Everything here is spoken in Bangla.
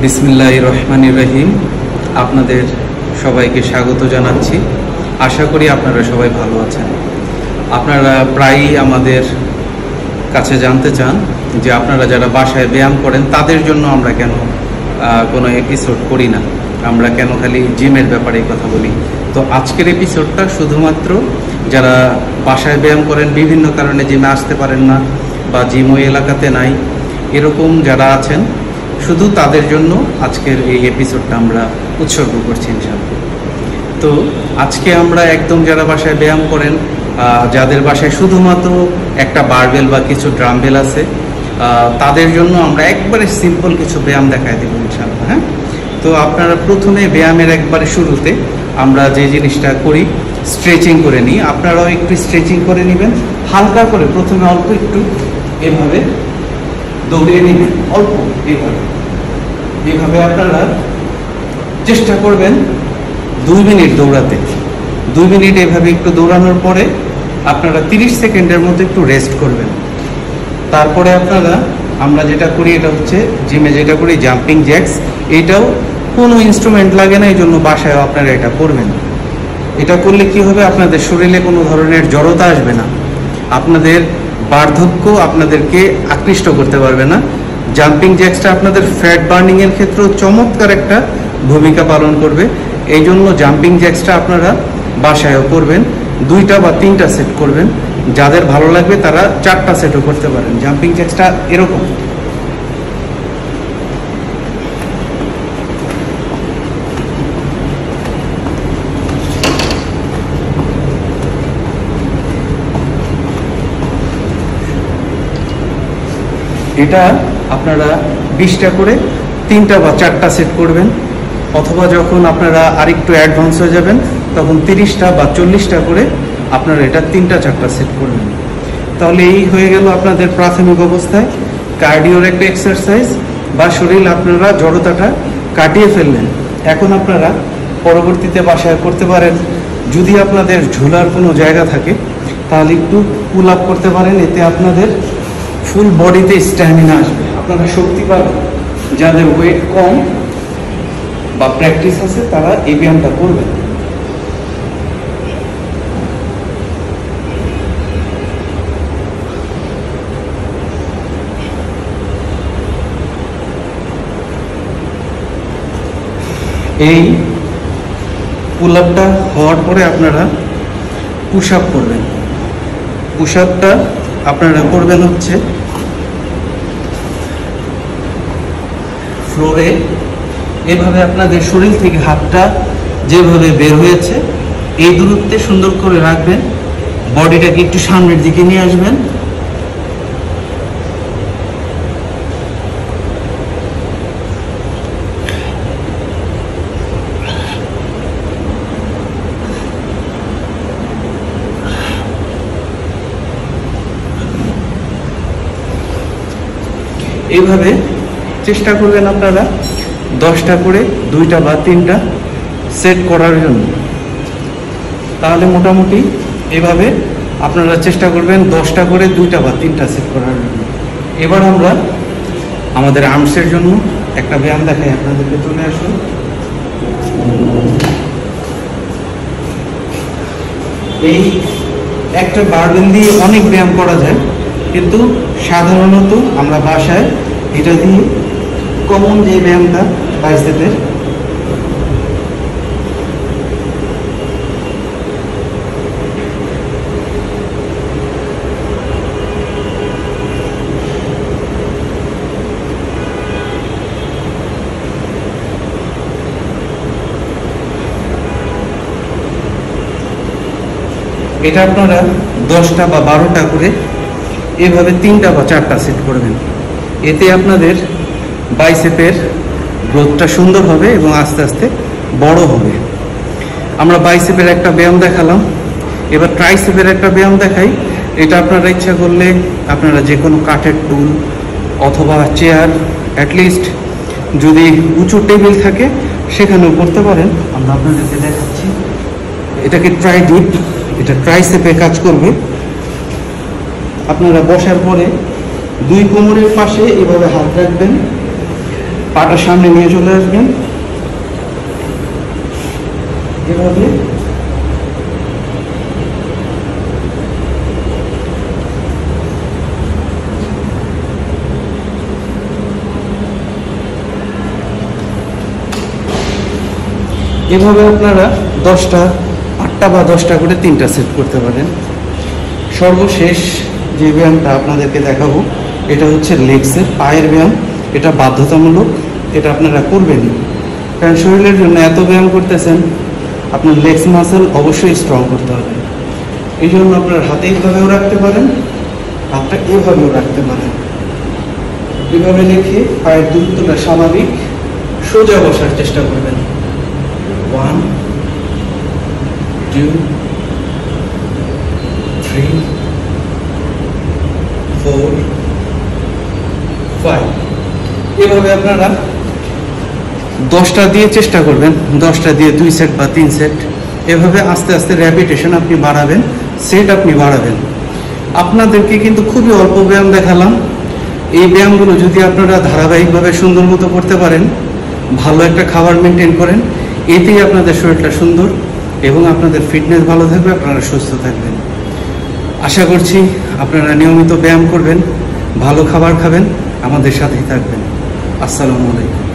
বিসমিল্লাহির রহমানির রহিম। আপনাদের সবাইকে স্বাগত জানাচ্ছি। আশা করি আপনারা সবাই ভালো আছেন। আপনারা প্রায়ই আমাদের কাছে জানতে চান যে আপনারা যারা বাসায় ব্যায়াম করেন তাদের জন্য আমরা কেন কোনো এপিসোড করি না, আমরা কেন খালি জিমের ব্যাপারে কথা বলি। তো আজকের এপিসোডটা শুধুমাত্র যারা বাসায় ব্যায়াম করেন, বিভিন্ন কারণে জিমে আসতে পারেন না বা জিম ওই এলাকাতে নাই, এরকম যারা আছেন শুধু তাদের জন্য আজকের এই এপিসোডটা আমরা উৎসর্গ করছি ইনশাআল্লাহ। তো আজকে আমরা একদম যারা বাসায় ব্যায়াম করেন, যাদের বাসায় শুধুমাত্র একটা বারবেল বা কিছু ড্রামবেল আছে, তাদের জন্য আমরা একবারে সিম্পল কিছু ব্যায়াম দেখায় দেবো ইনশাআল্লাহ। হ্যাঁ, তো আপনারা প্রথমে ব্যায়ামের একবারে শুরুতে আমরা যে জিনিসটা করি, স্ট্রেচিং করে নিই। আপনারাও একটু স্ট্রেচিং করে নেবেন, হালকা করে প্রথমে অল্প একটু এভাবে দৌড়িয়ে নেবেন, অল্প এইভাবে আপনারা চেষ্টা করবেন 2 মিনিট দৌড়াতে। 2 মিনিট এভাবে একটু দৌড়ানোর পরে আপনারা 30 সেকেন্ডের মতো একটু রেস্ট করবেন। তারপরে আপনারা আমরা যেটা করি এটা হচ্ছে জিমে যেটা করি জাম্পিং জ্যাক্স। এইটাও কোনো ইনস্ট্রুমেন্ট লাগে না, এই জন্য বাসায়ও আপনারা এটা করবেন। এটা করলে কি হবে, আপনাদের শরীরে কোনো ধরনের জড়তা আসবে না, আপনাদের বার্ধক্য আপনাদেরকে আকৃষ্ট করতে পারবে না। জাম্পিং জ্যাক্সটা আপনাদের ফ্যাট বার্নিংয়ের ক্ষেত্রেও চমৎকার একটা ভূমিকা পালন করবে। এই জন্য জাম্পিং জ্যাক্সটা আপনারা বাসায়ও করবেন, 2টা বা 3টা সেট করবেন। যাদের ভালো লাগবে তারা 4টা সেটও করতে পারেন। জাম্পিং জ্যাক্সটা এরকম, এটা আপনারা 20টা করে 3টা বা 4টা সেট করবেন, অথবা যখন আপনারা আরেকটু অ্যাডভান্স হয়ে যাবেন তখন 30টা বা 40টা করে আপনারা এটা 3টা 4টা সেট করবেন। তাহলে এই হয়ে গেল আপনাদের প্রাথমিক অবস্থায় কার্ডিওর একটা এক্সারসাইজ, বা শরীর আপনারা জড়তাটা কাটিয়ে ফেললেন। এখন আপনারা পরবর্তীতে বাসায় করতে পারেন, যদি আপনাদের ঝোলার কোনো জায়গা থাকে তাহলে একটু পুল আপ করতে পারেন। এতে আপনাদের ফুল বডিতে স্ট্যামিনা আসবে, আপনারা শক্তি পাবেন। যাদের ওয়েট কম বা প্র্যাকটিস আছে তারা এই ব্যায়ামটা করবেন। এই পুল আপটা হওয়ার পরে আপনারা পুশ আপ করবেন। পুশ আপটা আপনারা করবেন হচ্ছে ফ্লোরে, এভাবে আপনাদের শরীর থেকে হাতটা যেভাবে বের হয়েছে এই দূরত্বে সুন্দর করে রাখবেন। বডিটাকে একটু সামনের দিকে নিয়ে আসবেন। এইভাবে চেষ্টা করবেন আপনারা 10টা করে 2টা বা 3টা সেট করার জন্য। তাহলে মোটামুটি এভাবে আপনারা চেষ্টা করবেন 10টা করে 2টা বা 3টা সেট করার জন্য। এবার আমরা আমাদের আর্মসের জন্য একটা ব্যায়াম দেখাই আপনাদেরকে। চলে আসুন। এই একটা বারবেল দিয়ে অনেক ব্যায়াম করা যায়, কিন্তু সাধারণত আমরা বাসায় এটা দিয়ে কমন যে ব্যায়ামটা বাইসেপের, এটা আপনারা 10টা বা 12টা করে এভাবে 3টা বা 4টা সেট করবেন। এতে আপনাদের বাইসেপের গ্রোথটা সুন্দর হবে এবং আস্তে আস্তে বড় হবে। আমরা বাইসেপের একটা ব্যায়াম দেখালাম, এবার ট্রাইসেপের একটা ব্যায়াম দেখাই। এটা আপনারা ইচ্ছা করলে আপনারা যে কোনো কাঠের টুল অথবা চেয়ার, অ্যাটলিস্ট যদি উঁচু টেবিল থাকে সেখানেও করতে পারেন। আমরা আপনাদেরকে দেখাচ্ছি, এটাকে ট্রাই ডিপ, এটা ট্রাইসেপে কাজ করবে। আপনারা বসার পরে 2 কোমরের পাশে এভাবে হাত রাখবেন, পাটা সামনে নিয়ে চলে আসবেন, এভাবে এভাবে আপনারা 10টা 8টা বা 10টা করে 3টা সেট করতে পারেন। সর্বশেষ যে ব্যায়ামটা আপনাদেরকে দেখাবো এটা হচ্ছে লেগসের পায়ের ব্যায়াম। এটা বাধ্যতামূলক, এটা আপনারা করবেনই, কারণ শরীরের জন্য এত ব্যায়াম করতেছেন, আপনার লেগস মাসেল অবশ্যই স্ট্রং করতে হবে। এই জন্য আপনার হাতে এইভাবেও রাখতে পারেন, হাতটা এভাবেও রাখতে পারেন। এভাবে রেখে পায়ের দূরত্বটা স্বাভাবিক সোজা বসার চেষ্টা করবেন। 1 2 3 4 5। এভাবে আপনারা 10টা দিয়ে চেষ্টা করবেন, 10টা দিয়ে 2 সেট বা 3 সেট। এভাবে আস্তে আস্তে র্যাপিটেশন আপনি বাড়াবেন, সেট আপনি বাড়াবেন। আপনাদেরকে কিন্তু খুবই অল্প ব্যায়াম দেখালাম। এই ব্যায়ামগুলো যদি আপনারা ধারাবাহিকভাবে সুন্দর মতো করতে পারেন, ভালো একটা খাবার মেনটেন করেন, এতেই আপনাদের শরীরটা সুন্দর এবং আপনাদের ফিটনেস ভালো থাকবে, আপনারা সুস্থ থাকবেন। আশা করছি আপনারা নিয়মিত ব্যায়াম করবেন, ভালো খাবার খাবেন, আমাদের সাথেই থাকবেন। আসসালামু আলাইকুম।